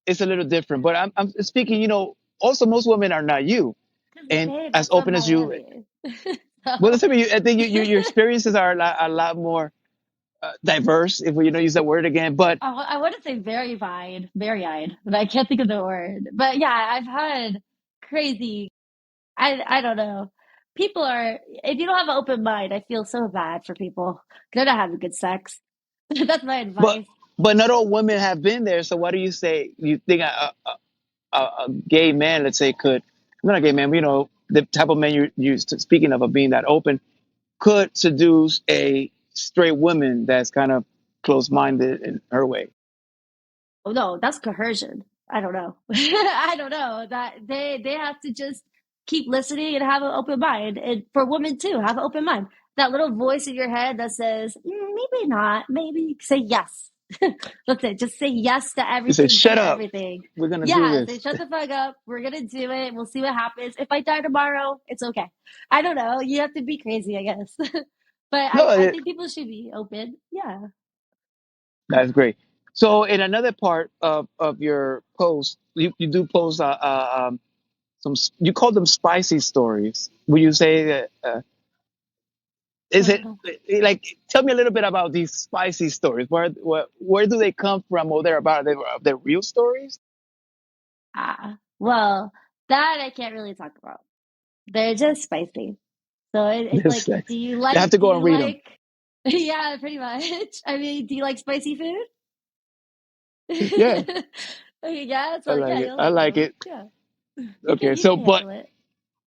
Speaker 1: it's a little different. But I'm speaking. Also most women are not you,
Speaker 2: because
Speaker 1: and
Speaker 2: babe,
Speaker 1: as
Speaker 2: I'm from
Speaker 1: open as you.
Speaker 2: Miami.
Speaker 1: Well,
Speaker 2: So,
Speaker 1: listen, I think your experiences are a lot more diverse, if we use that word again. But
Speaker 2: I want to say very eyed, but I can't think of the word. But yeah, I've had crazy. I don't know. People are. If you don't have an open mind, I feel so bad for people. They're not having good sex. That's my
Speaker 1: but
Speaker 2: advice.
Speaker 1: but not all women have been there. So what do you say? You think a gay man, let's say, could not a gay man, but, the type of man you're speaking of being that open, could seduce a straight woman that's kind of close minded in her way.
Speaker 2: Oh no, that's coercion. I don't know. I don't know that they have to just keep listening and have an open mind, and for women too, have an open mind. That little voice in your head that says maybe not, maybe say yes. That's it. Just say yes to
Speaker 1: You say,
Speaker 2: everything
Speaker 1: shut
Speaker 2: to
Speaker 1: up.
Speaker 2: everything.
Speaker 1: We're gonna do
Speaker 2: Yeah, say
Speaker 1: this.
Speaker 2: shut the fuck up. We're gonna do it. We'll see what happens. If I die tomorrow, it's okay. I don't know. You have to be crazy, I guess. But
Speaker 1: No,
Speaker 2: I think people should be open. Yeah.
Speaker 1: that's great. So in another part of your post, you do post you call them spicy stories. Would you say that is it like tell me a little bit about these spicy stories? Where do they come from? Or they're about they're real stories?
Speaker 2: Well, that I can't really talk about. They're just spicy. So it's
Speaker 1: This
Speaker 2: like,
Speaker 1: sex. You have to
Speaker 2: do
Speaker 1: go
Speaker 2: you
Speaker 1: and read them.
Speaker 2: like, yeah, pretty much. I mean, do you like spicy food?
Speaker 1: Yeah,
Speaker 2: Okay, yeah,
Speaker 1: I
Speaker 2: so
Speaker 1: like
Speaker 2: yeah,
Speaker 1: it.
Speaker 2: you'll
Speaker 1: I
Speaker 2: like
Speaker 1: like
Speaker 2: them.
Speaker 1: it.
Speaker 2: Yeah,
Speaker 1: Okay,
Speaker 2: you
Speaker 1: so
Speaker 2: can
Speaker 1: but
Speaker 2: handle it.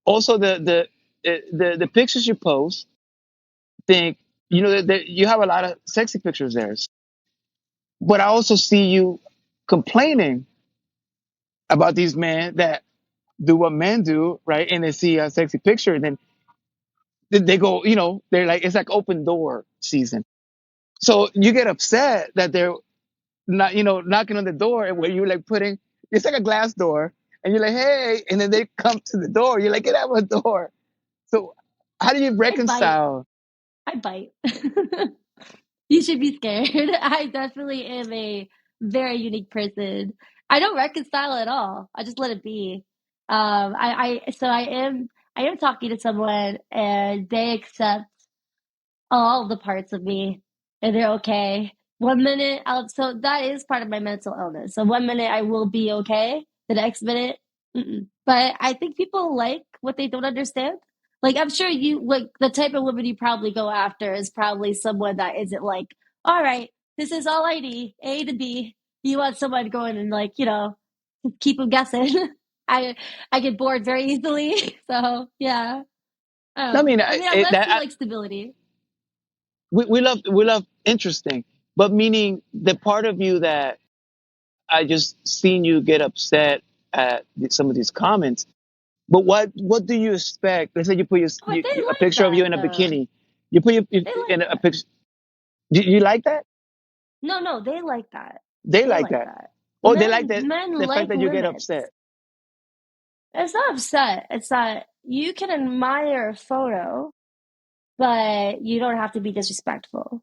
Speaker 1: also the pictures you post, think that you have a lot of sexy pictures there, but I also see you complaining about these men that do what men do, right? And they see a sexy picture, and then they go, they're like, it's like open door season. So you get upset that they're not, knocking on the door, and where you're like putting, it's like a glass door, and you're like, hey, and then they come to the door. You're like, get out of the door. So how do you
Speaker 2: I bite.
Speaker 1: reconcile
Speaker 2: I bite. You should be scared. I definitely am a very unique person. I don't reconcile at all. I just let it be. So I am talking to someone and they accept all the parts of me and they're okay. One minute so that is part of my mental illness. So one minute I will be okay, the next minute, mm-mm. But I think people like what they don't understand. Like I'm sure you like the type of woman you probably go after is probably someone that isn't like, all right, this is all I need, A to B. You want someone going and like, keep them guessing. I I get bored very easily. So yeah.
Speaker 1: I mean,
Speaker 2: I mean, unless
Speaker 1: that
Speaker 2: you like stability.
Speaker 1: we love interesting, but meaning the part of you that I just seen you get upset at some of these comments. But what do you expect? Let's say you put
Speaker 2: But they
Speaker 1: a
Speaker 2: like
Speaker 1: picture of you
Speaker 2: that
Speaker 1: in a
Speaker 2: though.
Speaker 1: bikini. You put
Speaker 2: They
Speaker 1: in
Speaker 2: like
Speaker 1: a
Speaker 2: that.
Speaker 1: picture. Do you like that?
Speaker 2: No, no, they like that.
Speaker 1: They
Speaker 2: They
Speaker 1: like
Speaker 2: like
Speaker 1: that.
Speaker 2: that.
Speaker 1: Or they like
Speaker 2: Men
Speaker 1: the fact
Speaker 2: like
Speaker 1: that you get
Speaker 2: limits.
Speaker 1: upset.
Speaker 2: It's not upset. It's that you can admire a photo, but you don't have to be disrespectful.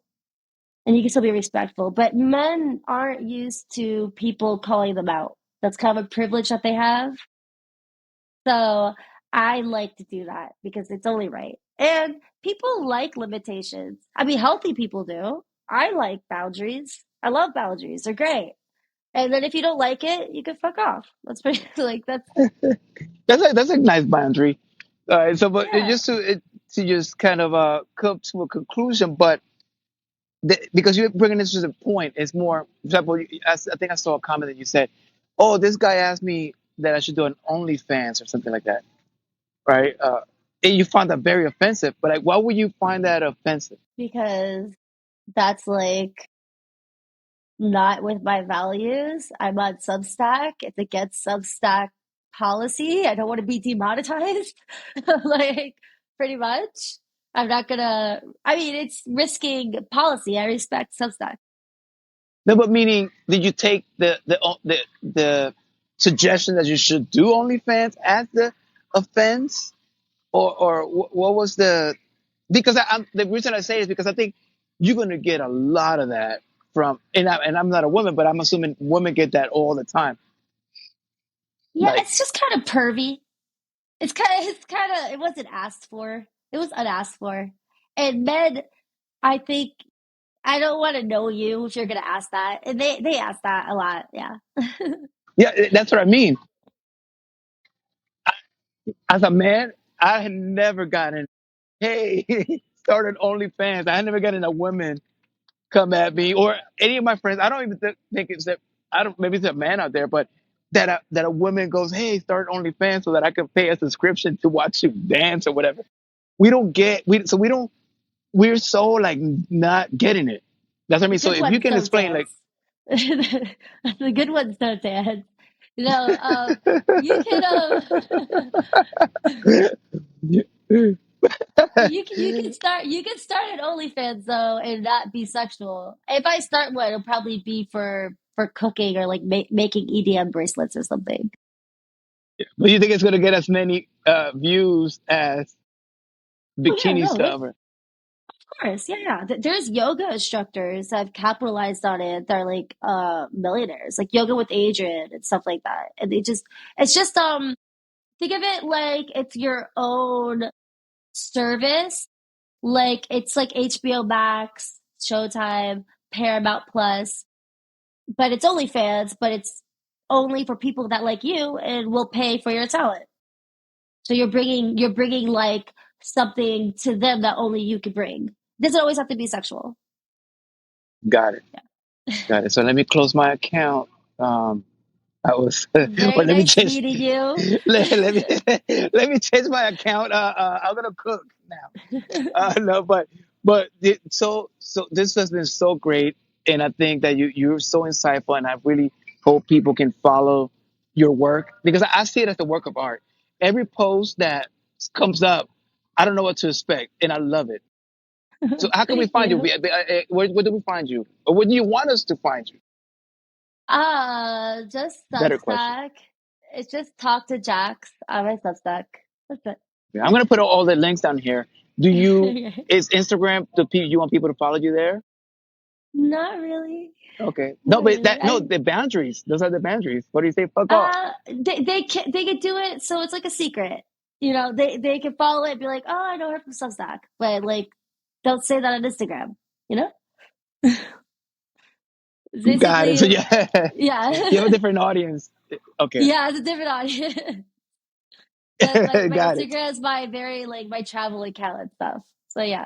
Speaker 2: And you can still be respectful. But men aren't used to people calling them out. That's kind of a privilege that they have. So I like to do that because it's only right. And people like limitations. I mean, healthy people do. I like boundaries. I love boundaries. They're great. And then if you don't like it, you can fuck off. That's pretty like that's
Speaker 1: That's a nice boundary. So, but
Speaker 2: yeah.
Speaker 1: to just kind of come to a conclusion, but because you're bringing this to the point, it's more. For example, I think I saw a comment that you said, "Oh, this guy asked me that I should do an OnlyFans or something like that." Right? And you found that very offensive. But like, why would you find that offensive?
Speaker 2: Because that's like that's like not with my values. I'm on Substack. It's against Substack policy. I don't want to be demonetized. Like, pretty much. I'm not gonna, I mean, it's risking policy. I respect Substack.
Speaker 1: No, but meaning, did you take the suggestion that you should do OnlyFans as the offense, or what was the? Because the reason I say is because I think you're gonna get a lot of that from, and I'm not a woman, but I'm assuming women get that all the time.
Speaker 2: Yeah,
Speaker 1: Like,
Speaker 2: it's just kind of pervy. It wasn't asked for. It was unasked for. And men, I think, I don't want to know you if you're gonna ask that. And they ask that a lot. Yeah.
Speaker 1: yeah, that's what I mean. As a man, I had never gotten, hey, started OnlyFans. I had never gotten a woman come at me or any of my friends. I don't even think it's that. I don't. Maybe it's a man out there, but that a woman goes, "Hey, start OnlyFans so that I can pay a subscription to watch you dance or whatever." We don't get. We don't. We're so like not getting it. That's what I
Speaker 2: The
Speaker 1: mean. So
Speaker 2: good
Speaker 1: if you
Speaker 2: ones
Speaker 1: can
Speaker 2: don't
Speaker 1: explain, like,
Speaker 2: dance. The good ones don't dance. You know, you can you can start an OnlyFans though and not be sexual. If I start one, it'll probably be for cooking or like making EDM bracelets or something.
Speaker 1: but you think it's gonna get as many views as
Speaker 2: Oh yeah,
Speaker 1: bikini
Speaker 2: no, of
Speaker 1: stuff? Or,
Speaker 2: course, yeah, yeah. There's yoga instructors that have capitalized on it. They're like millionaires, like yoga with Adrian and stuff like that. And it's just think of it like it's your own service. Like it's like HBO Max, Showtime, Paramount Plus, but it's OnlyFans, but it's only for people that like you and will pay for your talent. So you're bringing like something to them that only you could bring. Doesn't always have to be sexual.
Speaker 1: got it, got it. So let me close my account. I was, or
Speaker 2: Very
Speaker 1: let me
Speaker 2: nice
Speaker 1: change.
Speaker 2: meeting you.
Speaker 1: Let me let me change my account. I'm gonna cook now. No, but so this has been so great, and I think that you're so insightful, and I really hope people can follow your work because I see it as a work of art. Every post that comes up, I don't know what to expect, and I love it. So how can we
Speaker 2: Thank
Speaker 1: find you?
Speaker 2: you.
Speaker 1: Where do we find you, or where do you want us to find you?
Speaker 2: Just
Speaker 1: Better question.
Speaker 2: Substack. It's just talk to Jax on my Substack. That's
Speaker 1: Yeah, I'm gonna put all the links down here. Do you
Speaker 2: it.
Speaker 1: is Instagram? You want people to follow you there?
Speaker 2: Not really.
Speaker 1: Okay. No,
Speaker 2: Not
Speaker 1: but
Speaker 2: really.
Speaker 1: that no the boundaries. Those are the boundaries. What do you say? Fuck off.
Speaker 2: They can do it, so it's like a secret. You know, they can follow it and be like, oh, I know her from Substack, but like, don't say that on Instagram. You know, it's
Speaker 1: Got it. So
Speaker 2: basically,
Speaker 1: yeah, you have a
Speaker 2: yeah,
Speaker 1: different audience. Okay.
Speaker 2: yeah, it's a different audience. But my
Speaker 1: Got it.
Speaker 2: Instagram is my very like my travel account and stuff. So yeah,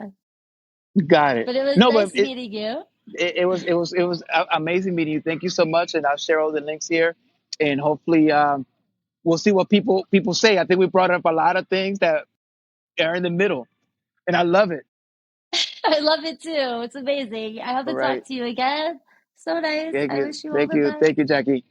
Speaker 1: Got it.
Speaker 2: but it was
Speaker 1: No, but
Speaker 2: nice meeting you.
Speaker 1: it was amazing meeting you. Thank you so much, and I'll share all the links here, and hopefully we'll see what people say. I think we brought up a lot of things that are in the middle, and I love it.
Speaker 2: I love it too. It's amazing. I hope
Speaker 1: All
Speaker 2: to talk
Speaker 1: right.
Speaker 2: to you again. So nice.
Speaker 1: Thank
Speaker 2: I
Speaker 1: you.
Speaker 2: wish you all
Speaker 1: Thank
Speaker 2: the
Speaker 1: you.
Speaker 2: best.
Speaker 1: Thank you, Jackie.